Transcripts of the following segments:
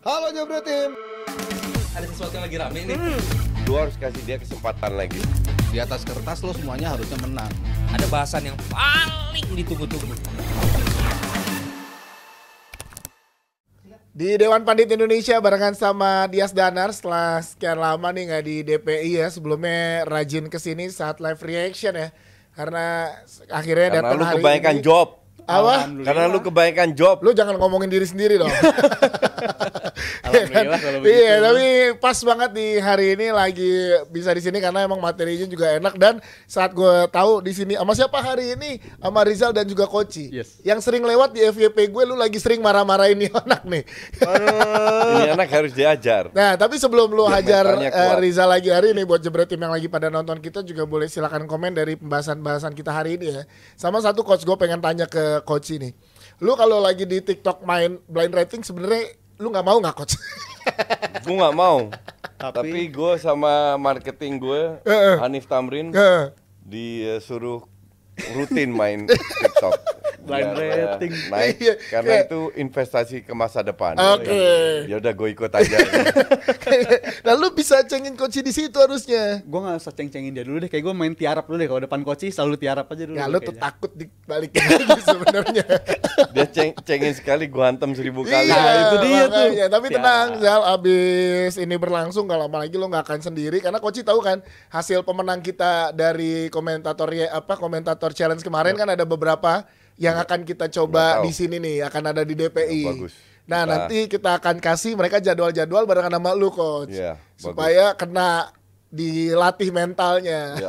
Halo Jebret Tim. Ada sesuatu yang lagi rame nih. Lu harus kasih dia kesempatan lagi. Di atas kertas lo semuanya harusnya menang. Ada bahasan yang paling ditunggu-tunggu. Di Dewan Pandit Indonesia barengan sama Dias Danar setelah sekian lama nih nggak di DPI ya. Sebelumnya rajin kesini saat live reaction ya. Karena akhirnya Karena datang lu hari kebanyakan ini. job. Apa? Karena lu kebanyakan job. Lu jangan ngomongin diri sendiri dong. Alhamdulillah kalau begitu. Iya, tapi pas banget di hari ini lagi bisa di sini karena emang materinya juga enak. Dan saat gue tahu di sini sama siapa hari ini, sama Rizal dan juga Koci. Yes. Yang sering lewat di FYP gue, lu lagi sering marah-marahin ini anak nih. Ini anak harus diajar. Nah, tapi sebelum lu Biar hajar mentalnya kuat. Rizal lagi hari ini, buat Jebret Tim yang lagi pada nonton kita juga boleh silakan komen dari pembahasan-pembahasan kita hari ini ya. Sama satu coach, gue pengen tanya ke Koci nih. Lu kalau lagi di TikTok main blind rating sebenarnya lu nggak mau nggak coach? Gue nggak mau. Tapi gue sama marketing gue, Hanif Tamrin, disuruh rutin main TikTok. Blind Biar, rating. naik, Iya, karena iya. itu investasi ke masa depan. Oke. Ya udah gue ikut aja. Nah, lu bisa cengin Koci di situ harusnya. Gue gak usah ceng-cengin dia dulu deh, kayak gue main tiarap dulu deh. Kalau depan Koci selalu tiarap aja dulu. Ya lu kayaknya. tuh takut dibalikin lagi sebenarnya. Dia cengin sekali, gue hantem 1000 kali. Iya, itu dia tuh. makanya. Tapi Tiara. tenang, Zal, abis ini berlangsung gak lama lagi lo gak akan sendiri karena Koci tahu kan hasil pemenang kita dari komentator challenge kemarin kan ada beberapa yang akan kita coba Nggak tahu. di sini nih, akan ada di DPI. Bagus. Nah, Kita- nanti kita akan kasih mereka jadwal-jadwal barengan sama lu, Coach. Iya, supaya kena dilatih mentalnya. Ya.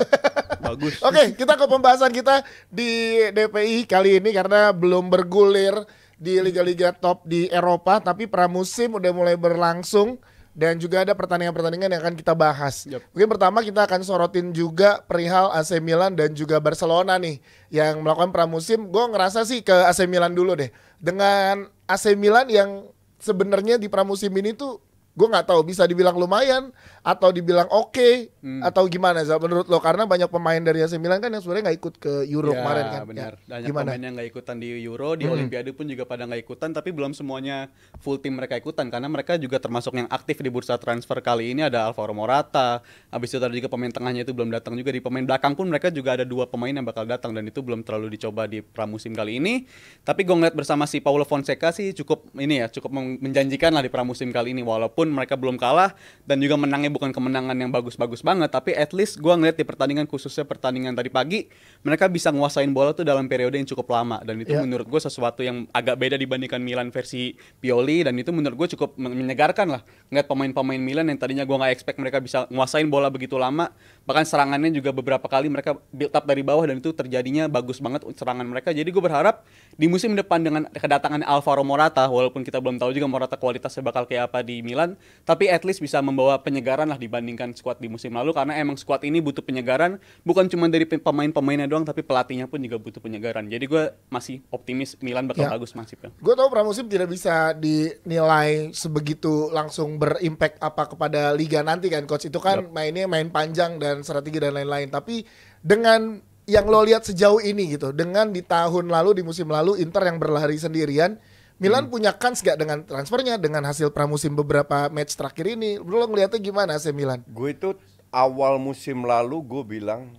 Bagus. Oke, kita ke pembahasan kita di DPI kali ini karena belum bergulir di liga-liga top di Eropa, tapi pramusim udah mulai berlangsung dan juga ada pertandingan-pertandingan yang akan kita bahas. Yep. Mungkin pertama kita akan sorotin juga perihal AC Milan dan juga Barcelona nih yang melakukan pramusim. Gue ngerasa sih ke AC Milan dulu deh. Dengan AC Milan yang sebenarnya di pramusim ini tuh gue nggak tahu bisa dibilang lumayan atau dibilang oke atau gimana Zal menurut lo, karena banyak pemain dari AC Milan kan yang sebenarnya nggak ikut ke Euro Ya, kemarin kan. benar. Ya, Banyak gimana? pemain yang nggak ikutan di Euro, di Olimpiade pun juga pada nggak ikutan, tapi belum semuanya full tim mereka ikutan karena mereka juga termasuk yang aktif di bursa transfer kali ini. Ada Alvaro Morata, habis itu ada juga pemain tengahnya itu belum datang juga. Di pemain belakang pun mereka juga ada 2 pemain yang bakal datang dan itu belum terlalu dicoba di pramusim kali ini. Tapi gue ngeliat bersama si Paulo Fonseca sih cukup menjanjikan lah di pramusim kali ini, walaupun mereka belum kalah dan juga menangnya bukan kemenangan yang bagus-bagus banget, tapi at least gue ngeliat di pertandingan, khususnya pertandingan tadi pagi, mereka bisa nguasain bola tuh dalam periode yang cukup lama dan itu menurut gue sesuatu yang agak beda dibandingkan Milan versi Pioli, dan itu menurut gue cukup menyegarkan lah ngeliat pemain-pemain Milan yang tadinya gue nggak expect mereka bisa nguasain bola begitu lama, bahkan serangannya juga beberapa kali mereka build up dari bawah dan itu terjadinya bagus banget serangan mereka. Jadi gue berharap di musim depan dengan kedatangan Alvaro Morata, walaupun kita belum tahu juga Morata kualitasnya bakal kayak apa di Milan, tapi at least bisa membawa penyegaran lah dibandingkan skuad di musim lalu, karena emang skuad ini butuh penyegaran bukan cuma dari pemain-pemainnya doang, tapi pelatihnya pun juga butuh penyegaran. Jadi gue masih optimis Milan bakal Ya. bagus nasibnya. Gue tahu pramusim tidak bisa dinilai sebegitu langsung berimpact apa kepada liga nanti kan Coach. Itu kan mainnya main panjang dan strategi dan lain-lain. Tapi dengan yang lo lihat sejauh ini gitu, dengan di tahun lalu, di musim lalu Inter yang berlari sendirian, Milan punya kans gak dengan transfernya, dengan hasil pramusim beberapa match terakhir ini? Lo ngeliatnya gimana AC Milan? Gue itu awal musim lalu gue bilang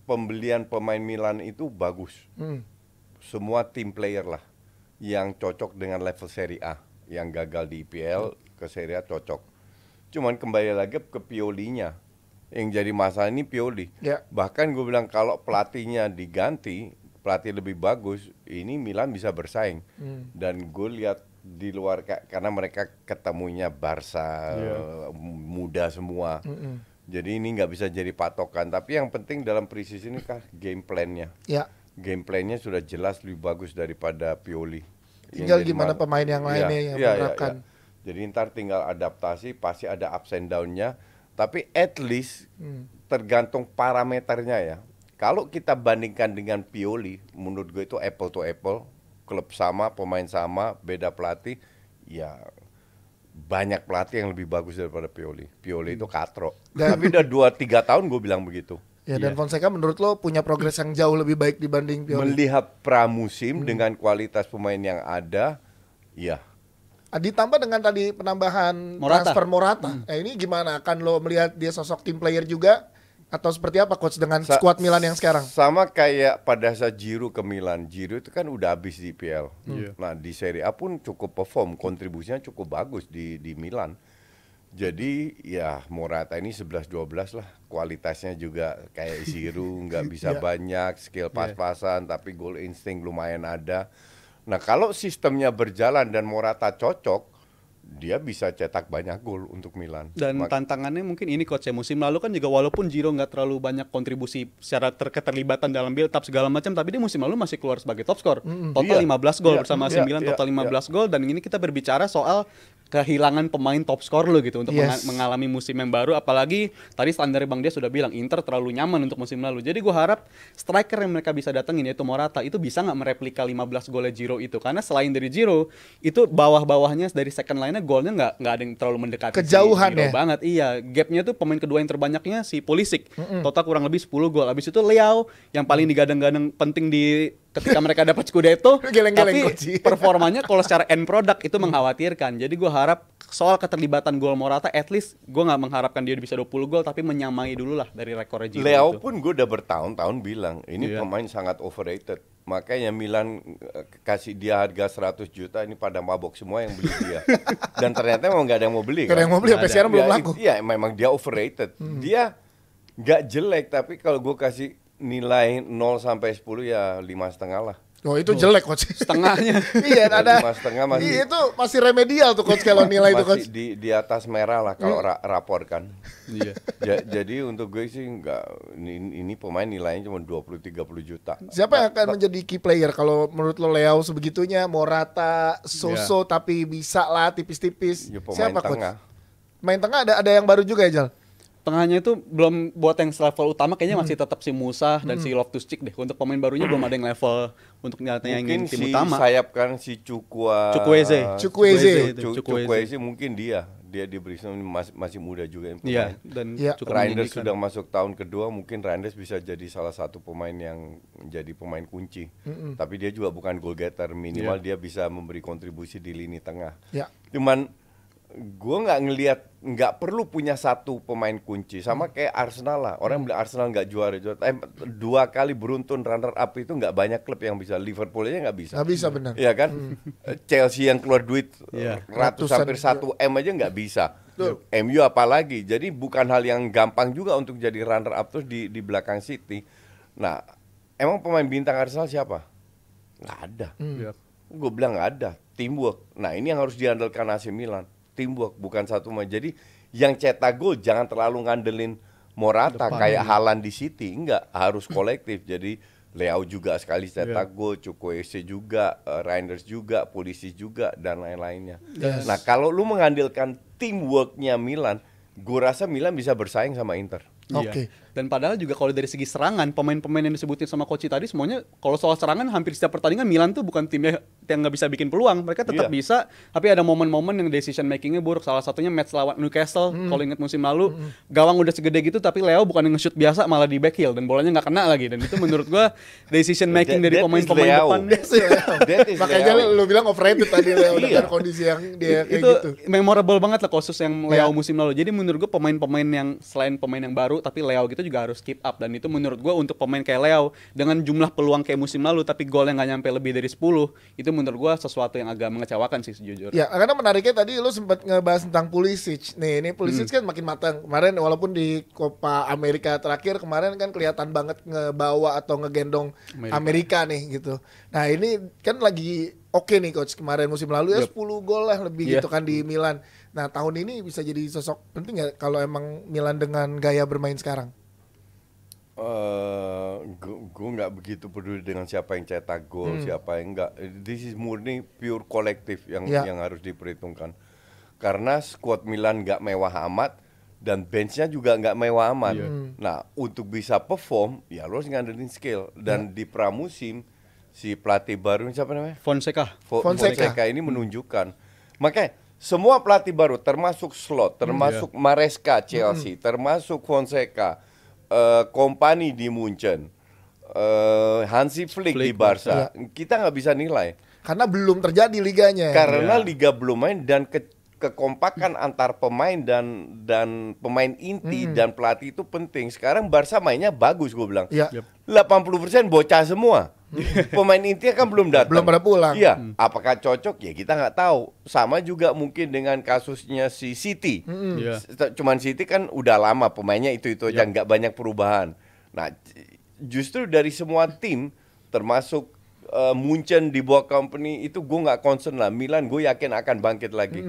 pembelian pemain Milan itu bagus. Semua team player lah yang cocok dengan level Serie A, yang gagal di IPL ke Serie A cocok. Cuman kembali lagi ke Piolinya. Yang jadi masalah ini Pioli. Ya. Bahkan gue bilang kalau pelatihnya diganti, pelatih lebih bagus, ini Milan bisa bersaing. Dan gue lihat di luar karena mereka ketemunya Barca muda semua. Jadi ini nggak bisa jadi patokan. Tapi yang penting dalam pre-season ini kan game plan-nya. Ya. Game plan-nya sudah jelas lebih bagus daripada Pioli. Tinggal Yang jadi gimana pemain yang lainnya yang menerapkan. Jadi ntar tinggal adaptasi, pasti ada ups and down-nya. Tapi at least tergantung parameternya ya. Kalau kita bandingkan dengan Pioli, menurut gue itu apple to apple. Klub sama, pemain sama, beda pelatih. Ya banyak pelatih yang lebih bagus daripada Pioli. Pioli itu katro. Tapi udah 2-3 tahun gue bilang begitu. Ya, dan Fonseca menurut lo punya progres yang jauh lebih baik dibanding Pioli. Melihat pramusim dengan kualitas pemain yang ada, ya. Ditambah dengan tadi penambahan Morata. transfer Morata. Nah ini gimana? Akan lo melihat dia sosok team player juga? Atau seperti apa coach dengan skuad Milan yang sekarang? Sama kayak pada saat Giroud ke Milan. Giroud itu kan udah habis di IPL. Nah di Serie A pun cukup perform, kontribusinya cukup bagus di Milan. Jadi ya Morata ini 11-12 lah. Kualitasnya juga kayak Giroud, nggak bisa banyak, skill pas-pasan, tapi goal insting lumayan ada. Nah kalau sistemnya berjalan dan Morata cocok, dia bisa cetak banyak gol untuk Milan. Dan tantangannya mungkin ini coach ya, musim lalu kan juga walaupun Giroud nggak terlalu banyak kontribusi secara keterlibatan dalam build up segala macam, tapi dia musim lalu masih keluar sebagai top skor. Total 15 gol bersama AC Milan, total 15 gol, dan ini kita berbicara soal kehilangan pemain top skor lo gitu untuk mengalami musim yang baru, apalagi tadi standar Bang Dia sudah bilang Inter terlalu nyaman untuk musim lalu. Jadi gue harap striker yang mereka bisa datengin yaitu Morata itu bisa nggak mereplika 15 golnya Giroud itu, karena selain dari Giroud itu bawah-bawahnya dari second line-nya golnya nggak ada yang terlalu mendekati kejauhan si Giroud banget. Iya, gapnya tuh pemain kedua yang terbanyaknya si Pulisic, total kurang lebih 10 gol. Habis itu Leao yang paling digadang-gadang penting di ketika mereka dapat Scudetto, tapi performanya kalau secara end product itu mengkhawatirkan. Jadi gue harap soal keterlibatan gol Morata, at least gue nggak mengharapkan dia bisa 20 gol, tapi menyamai dulu lah dari rekornya Giroud. Leo itu. pun gue udah bertahun-tahun bilang ini pemain sangat overrated. Makanya Milan kasih dia harga 100 juta, ini pada mabok semua yang beli dia. Dan ternyata memang nggak ada yang mau beli. Gak ada yang mau beli, sampai sekarang belum laku. Iya, memang dia overrated. Dia nggak jelek, tapi kalau gue kasih nilai 0 sampai 10 ya 5,5 lah. Oh itu jelek coach. Setengahnya. Iya ada. 5,5 masih. Iya itu masih remedial tuh coach kalau nilai itu coach. Masih di atas merah lah kalau rapor kan. Iya. Jadi untuk gue sih nggak, ini pemain nilainya cuma 20-30 juta. Siapa yang akan menjadi key player kalau menurut lo? Leao sebegitunya, Morata, Soso tapi bisa lah tipis-tipis. Ya, pemain Siapa coach? tengah. Main tengah ada yang baru juga ya Jal? Tengahnya itu belum buat yang level utama, kayaknya masih tetap si Musa dan si Loftus-Cheek deh. Untuk pemain barunya belum ada yang level untuk nyatanya Mungkin yang tim si utama. sayap kan si Chukwueze mungkin dia di Bristol masih muda juga. Iya, dan cukup Reinders menjanjikan. sudah masuk tahun kedua, mungkin Reinders bisa jadi salah satu pemain yang jadi pemain kunci. Tapi dia juga bukan goal getter, minimal dia bisa memberi kontribusi di lini tengah. Ya. Cuman gue nggak perlu punya satu pemain kunci, sama kayak Arsenal lah. Orang bilang Arsenal nggak juara, 2 kali beruntun runner up itu nggak banyak klub yang bisa. Liverpool aja nggak bisa. Nggak bisa benar. Iya kan? Chelsea yang keluar duit ratus Ratusan, hampir 1 M aja nggak bisa. MU apalagi. Jadi bukan hal yang gampang juga untuk jadi runner up terus di belakang City. Nah, emang pemain bintang Arsenal siapa? Nggak ada. Gue bilang nggak ada. Teamwork. Nah ini yang harus diandalkan AC Milan. Teamwork, bukan satu main. Jadi yang cetak gol jangan terlalu ngandelin Morata kayak Haaland di City, enggak, harus kolektif. Jadi Leao juga sekali cetak gol, Chukwueze juga, Reinders juga, Pulisic juga, dan lain-lainnya. Nah kalau lu mengandalkan teamworknya Milan, gue rasa Milan bisa bersaing sama Inter. Oke. Dan padahal juga kalau dari segi serangan, pemain-pemain yang disebutin sama Koci tadi semuanya kalau soal serangan hampir setiap pertandingan Milan tuh bukan timnya yang nggak bisa bikin peluang. Mereka tetap bisa, tapi ada momen-momen yang decision makingnya buruk. Salah satunya match lawan Newcastle, kalau ingat musim lalu, gawang udah segede gitu tapi Leo bukan nge-shoot biasa malah di back heel dan bolanya nggak kena lagi. Dan itu menurut gua decision making dari pemain-pemain depan. Makanya lu bilang overrated tadi Leo dengan kondisi yang dia kayak itu gitu. memorable banget lah khusus yang Leo musim lalu. Jadi menurut gua pemain-pemain yang selain pemain yang baru tapi Leo gitu juga harus keep up, dan itu menurut gue untuk pemain kayak Leo dengan jumlah peluang kayak musim lalu tapi golnya nggak nyampe lebih dari 10, itu menurut gue sesuatu yang agak mengecewakan sih sejujurnya. Ya karena menariknya tadi lu sempat ngebahas tentang Pulisic. Nih ini Pulisic kan makin matang. Kemarin walaupun di Copa America terakhir kemarin kan kelihatan banget ngebawa atau ngegendong Amerika nih gitu. Nah ini kan lagi oke nih coach, kemarin musim lalu ya 10 gol lah lebih gitu kan di Milan. Nah tahun ini bisa jadi sosok penting ya kalau emang Milan dengan gaya bermain sekarang? Gue nggak begitu peduli dengan siapa yang cetak gol, siapa yang enggak. This is murni pure kolektif yang harus diperhitungkan. Karena skuad Milan nggak mewah amat dan benchnya juga nggak mewah amat. Nah untuk bisa perform ya lo harus ngandelin skill. Dan di pramusim si pelatih baru siapa namanya? Fonseca ini menunjukkan. Makanya semua pelatih baru termasuk Slot, termasuk Maresca Chelsea, termasuk Fonseca, Kompany di Munchen, Hansi Flick di Barca, kita nggak bisa nilai. Karena belum terjadi liganya. Karena liga belum main dan kekompakan antar pemain dan pemain inti dan pelatih itu penting. Sekarang Barca mainnya bagus gue bilang. Ya. 80% bocah semua. Pemain inti kan belum datang. Belum pada pulang. Iya, apakah cocok ya kita nggak tahu. Sama juga mungkin dengan kasusnya si City. Iya. Cuman City kan udah lama pemainnya itu aja, nggak banyak perubahan. Nah, justru dari semua tim termasuk Munchen di bawah company itu gue nggak concern lah. Milan gue yakin akan bangkit lagi.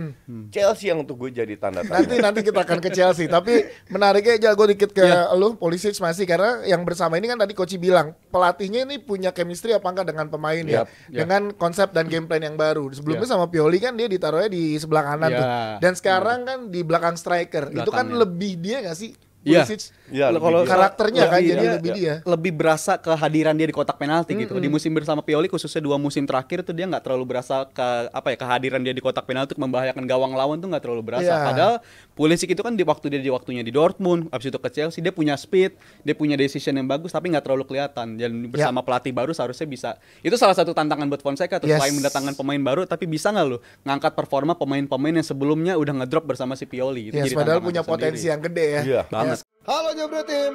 Chelsea yang untuk gue jadi tanda tanya. Nanti kita akan ke Chelsea. Tapi menariknya aja gue dikit ke lu Pulisic masih, karena yang bersama ini kan tadi Coach bilang pelatihnya ini punya chemistry apa enggak dengan pemain ya, dengan konsep dan game plan yang baru. Sebelumnya sama Pioli kan dia ditaruhnya di sebelah kanan tuh, dan sekarang kan di belakang striker. Itu kan lebih dia nggak sih? Pulisic, Kalau karakternya kan jadi lebih dia. Lebih berasa kehadiran dia di kotak penalti gitu. Di musim bersama Pioli khususnya 2 musim terakhir tuh dia nggak terlalu berasa kehadiran dia di kotak penalti membahayakan gawang lawan tuh nggak terlalu berasa. Padahal Pulisic itu kan di waktunya di Dortmund, abis itu ke Chelsea dia punya speed, dia punya decision yang bagus tapi nggak terlalu kelihatan. Dan bersama pelatih baru seharusnya bisa. Itu salah satu tantangan buat Fonseca tuh, selain mendatangkan pemain baru tapi bisa nggak lu ngangkat performa pemain-pemain yang sebelumnya udah ngedrop bersama si Pioli. Itu jadi padahal tantangan punya potensi yang gede ya. Iya. banget. Halo Jobro Tim.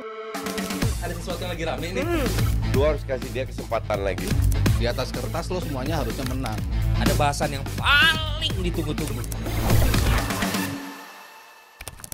Ada sesuatu yang lagi rame nih. Lu harus kasih dia kesempatan lagi. Di atas kertas lo semuanya harusnya menang. Ada bahasan yang paling ditunggu-tunggu.